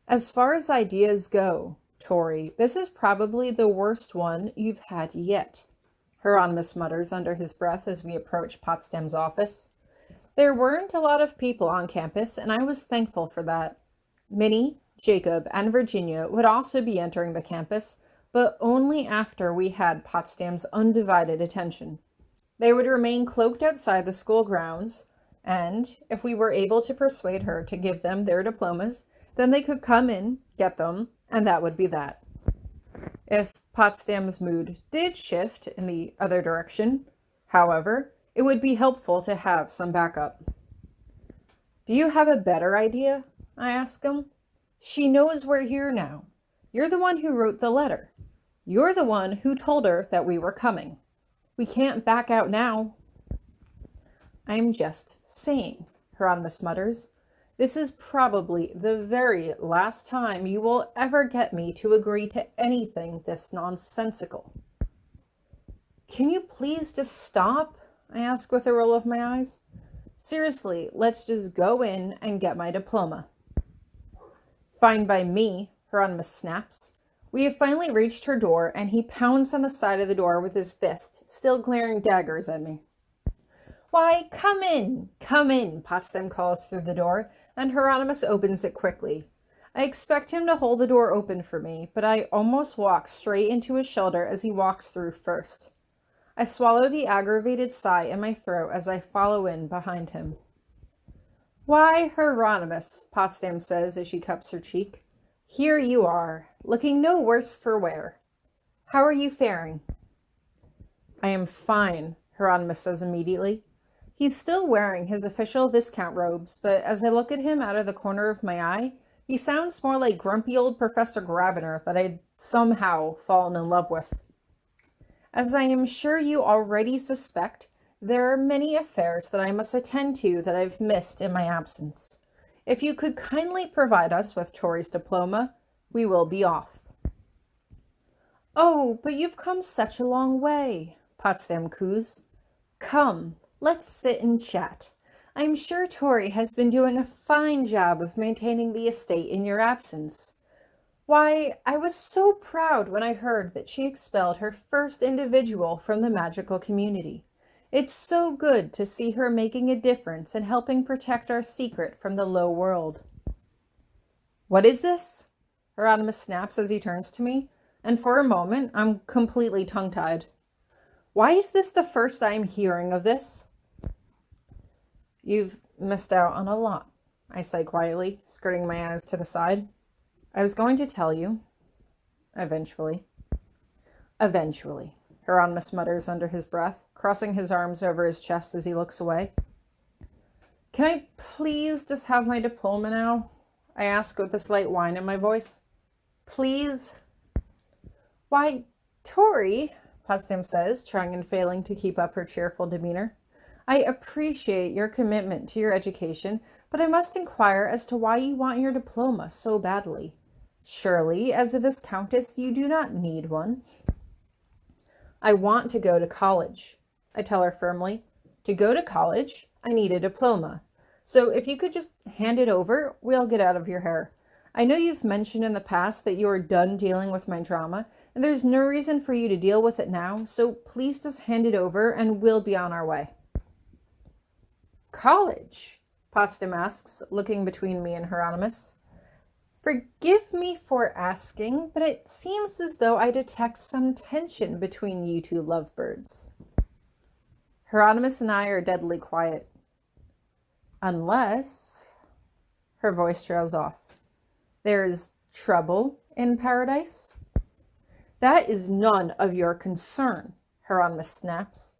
As far as ideas go, Tori, this is probably the worst one you've had yet, Hieronymous mutters under his breath as we approach Potsdam's office. There weren't a lot of people on campus, and I was thankful for that. Minnie, Jacob, and Virginia would also be entering the campus, but only after we had Potsdam's undivided attention. They would remain cloaked outside the school grounds, and if we were able to persuade her to give them their diplomas, then they could come in, get them, and that would be that. If Potsdam's mood did shift in the other direction, however, it would be helpful to have some backup. Do you have a better idea? I ask him. She knows we're here now. You're the one who wrote the letter. You're the one who told her that we were coming. We can't back out now. I'm just saying, Hieronymous mutters. This is probably the very last time you will ever get me to agree to anything this nonsensical. Can you please just stop? I ask with a roll of my eyes. Seriously, let's just go in and get my diploma. Fine by me, Hieronymous snaps. We have finally reached her door, and he pounds on the side of the door with his fist, still glaring daggers at me. Why, come in, Potsdam calls through the door, and Hieronymous opens it quickly. I expect him to hold the door open for me, but I almost walk straight into his shoulder as he walks through first. I swallow the aggravated sigh in my throat as I follow in behind him. Why, Hieronymous, Potsdam says as she cups her cheek. Here you are, looking no worse for wear. How are you faring? I am fine, Hieronymous says immediately. He's still wearing his official Viscount robes, but as I look at him out of the corner of my eye, he sounds more like grumpy old Professor Grabiner that I'd somehow fallen in love with. As I am sure you already suspect, there are many affairs that I must attend to that I've missed in my absence. If you could kindly provide us with Tori's diploma, we will be off. Oh, but you've come such a long way, Potsdam coos. Come, let's sit and chat. I'm sure Tori has been doing a fine job of maintaining the estate in your absence. Why, I was so proud when I heard that she expelled her first individual from the magical community. It's so good to see her making a difference and helping protect our secret from the low world. What is this? Hieronymous snaps as he turns to me, and for a moment I'm completely tongue-tied. Why is this the first I'm hearing of this? You've missed out on a lot, I say quietly, skirting my eyes to the side. I was going to tell you. Eventually, Hieronymous mutters under his breath, crossing his arms over his chest as he looks away. Can I please just have my diploma now? I ask with a slight whine in my voice. Please? Why, Tori, Potsdam says, trying and failing to keep up her cheerful demeanor. I appreciate your commitment to your education, but I must inquire as to why you want your diploma so badly. Surely, as a Viscountess, you do not need one. I want to go to college, I tell her firmly. To go to college, I need a diploma. So if you could just hand it over, we'll get out of your hair. I know you've mentioned in the past that you are done dealing with my drama, and there's no reason for you to deal with it now, so please just hand it over and we'll be on our way. College? Potsdam asks, looking between me and Hieronymous. Forgive me for asking, but it seems as though I detect some tension between you two lovebirds. Hieronymous and I are deadly quiet. Unless... Her voice trails off. There is trouble in paradise? That is none of your concern, Hieronymous snaps.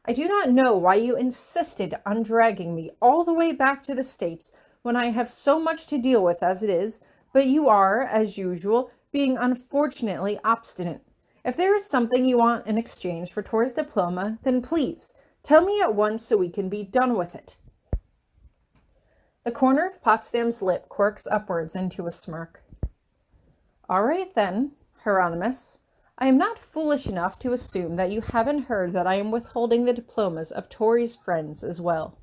I do not know why you insisted on dragging me all the way back to the States when I have so much to deal with as it is, but you are, as usual, being unfortunately obstinate. If there is something you want in exchange for Tori's diploma, then please, tell me at once so we can be done with it. The corner of Potsdam's lip quirks upwards into a smirk. All right then, Hieronymous. I am not foolish enough to assume that you haven't heard that I am withholding the diplomas of Tori's friends as well.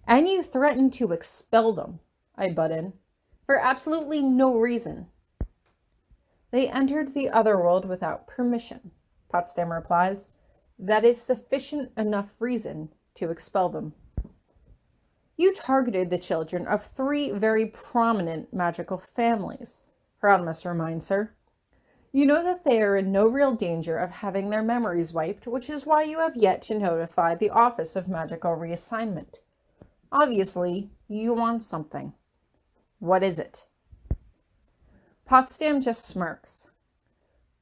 And you threatened to expel them, I butt in. For absolutely no reason. They entered the other world without permission, Potsdam replies. That is sufficient enough reason to expel them. You targeted the children of 3 very prominent magical families, Hieronymous reminds her. You know that they are in no real danger of having their memories wiped, which is why you have yet to notify the Office of Magical Reassignment. Obviously, you want something. What is it? Potsdam just smirks.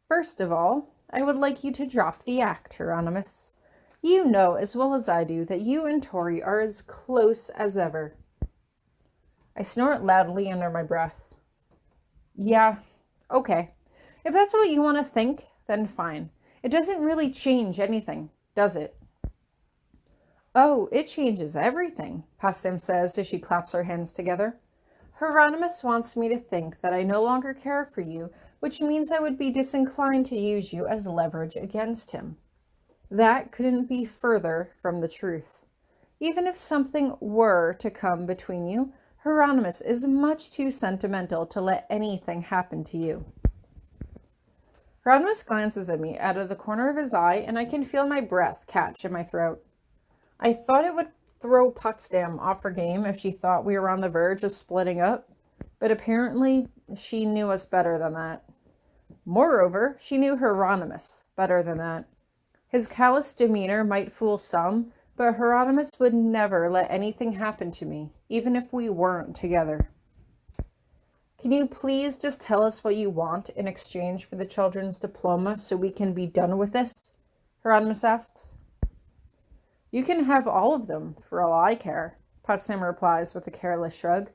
First of all, I would like you to drop the act, Hieronymous. You know as well as I do that you and Tori are as close as ever. I snort loudly under my breath. Yeah, okay. If that's what you want to think, then fine. It doesn't really change anything, does it? Oh, it changes everything, Potsdam says as she claps her hands together. Hieronymous wants me to think that I no longer care for you, which means I would be disinclined to use you as leverage against him. That couldn't be further from the truth. Even if something were to come between you, Hieronymous is much too sentimental to let anything happen to you. Hieronymous glances at me out of the corner of his eye, and I can feel my breath catch in my throat. I thought it would throw Potsdam off her game if she thought we were on the verge of splitting up, but apparently she knew us better than that. Moreover, she knew Hieronymous better than that. His callous demeanor might fool some, but Hieronymous would never let anything happen to me, even if we weren't together. Can you please just tell us what you want in exchange for the children's diploma so we can be done with this? Hieronymous asks. You can have all of them, for all I care, Potsdam replies with a careless shrug.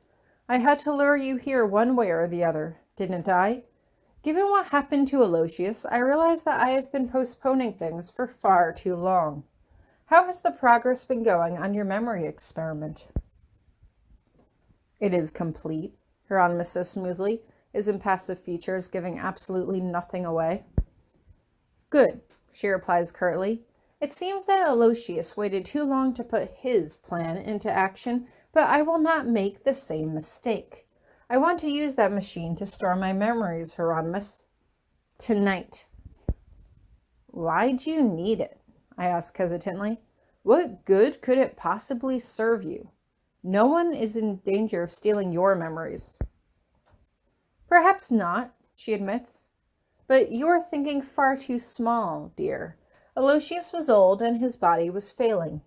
I had to lure you here one way or the other, didn't I? Given what happened to Aloysius, I realize that I have been postponing things for far too long. How has the progress been going on your memory experiment? It is complete, Hieronymous says smoothly, his impassive features giving absolutely nothing away. Good, she replies curtly. It seems that Aloysius waited too long to put his plan into action, but I will not make the same mistake. I want to use that machine to store my memories, Hieronymous. Tonight. Why do you need it? I ask hesitantly. What good could it possibly serve you? No one is in danger of stealing your memories. Perhaps not, she admits. But you're thinking far too small, dear. Aloysius was old and his body was failing.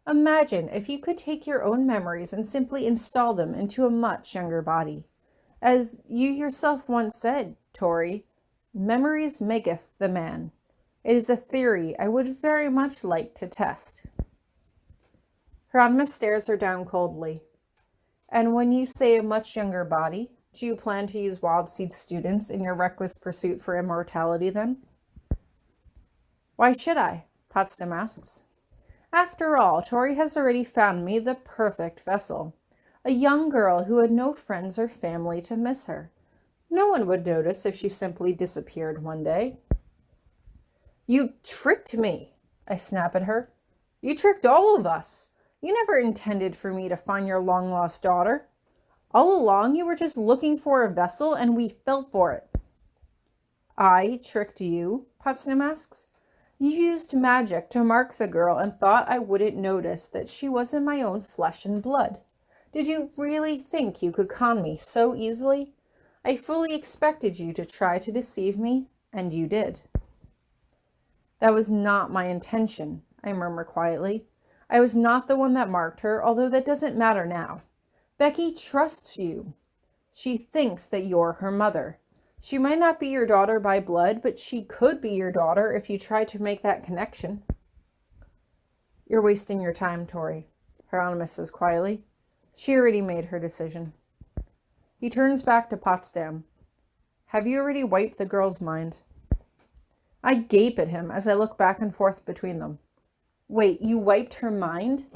Imagine if you could take your own memories and simply install them into a much younger body. As you yourself once said, Tori, memories maketh the man. It is a theory I would very much like to test. Hieronymous stares her down coldly. And when you say a much younger body, do you plan to use Wildseed students in your reckless pursuit for immortality then? Why should I? Potsdam asks. After all, Tori has already found me the perfect vessel. A young girl who had no friends or family to miss her. No one would notice if she simply disappeared one day. You tricked me, I snap at her. You tricked all of us. You never intended for me to find your long-lost daughter. All along, you were just looking for a vessel, and we fell for it. I tricked you? Potsdam asks. You used magic to mark the girl and thought I wouldn't notice that she wasn't my own flesh and blood. Did you really think you could con me so easily? I fully expected you to try to deceive me, and you did. That was not my intention, I murmur quietly. I was not the one that marked her, although that doesn't matter now. Becky trusts you. She thinks that you're her mother. She might not be your daughter by blood, but she could be your daughter if you tried to make that connection. You're wasting your time, Tori, Hieronymous says quietly. She already made her decision. He turns back to Potsdam. Have you already wiped the girl's mind? I gape at him as I look back and forth between them. Wait, you wiped her mind?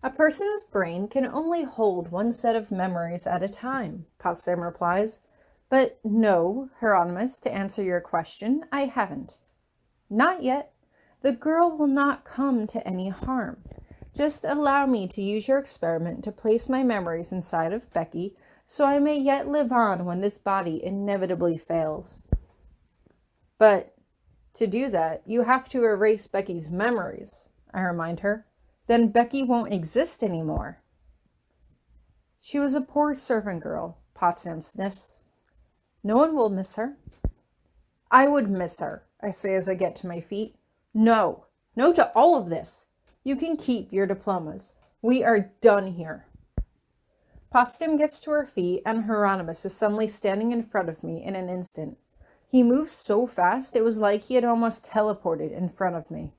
A person's brain can only hold one set of memories at a time, Potsdam replies. But no, Hieronymous, to answer your question, I haven't. Not yet. The girl will not come to any harm. Just allow me to use your experiment to place my memories inside of Becky so I may yet live on when this body inevitably fails. But to do that, you have to erase Becky's memories, I remind her. Then Becky won't exist anymore. She was a poor servant girl, Potsdam sniffs. No one will miss her. I would miss her, I say as I get to my feet. No, no to all of this. You can keep your diplomas. We are done here. Potsdam gets to her feet, and Hieronymous is suddenly standing in front of me in an instant. He moves so fast, it was like he had almost teleported in front of me.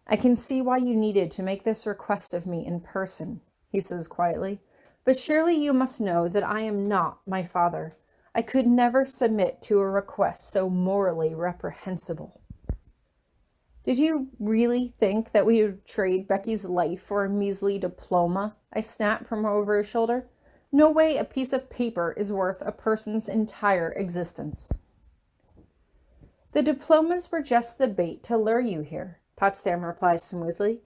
I can see why you needed to make this request of me in person, he says quietly, but surely you must know that I am not my father. I could never submit to a request so morally reprehensible. Did you really think that we would trade Becky's life for a measly diploma? I snap from over his shoulder. No way a piece of paper is worth a person's entire existence. The diplomas were just the bait to lure you here, Potsdam replies smoothly.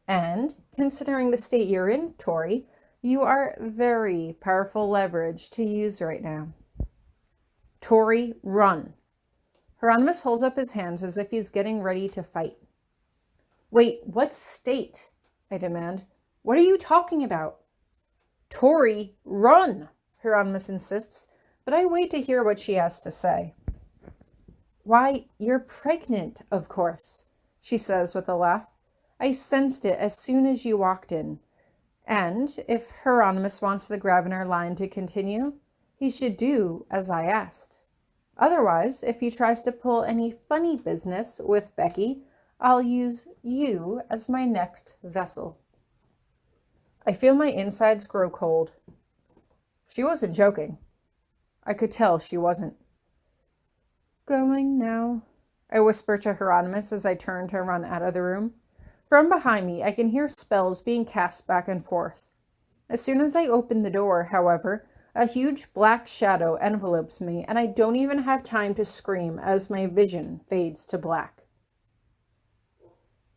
And, considering the state you're in, Tori, you are very powerful leverage to use right now. Tori, run. Hieronymous holds up his hands as if he's getting ready to fight. Wait, what state? I demand. What are you talking about? Tori, run, Hieronymous insists, but I wait to hear what she has to say. Why, you're pregnant, of course, she says with a laugh. I sensed it as soon as you walked in. And if Hieronymous wants the Grabiner line to continue, he should do as I asked. Otherwise, if he tries to pull any funny business with Becky, I'll use you as my next vessel. I feel my insides grow cold. She wasn't joking. I could tell she wasn't. Going now, I whisper to Hieronymous as I turn to run out of the room. From behind me, I can hear spells being cast back and forth. As soon as I open the door, however, a huge black shadow envelopes me, and I don't even have time to scream as my vision fades to black.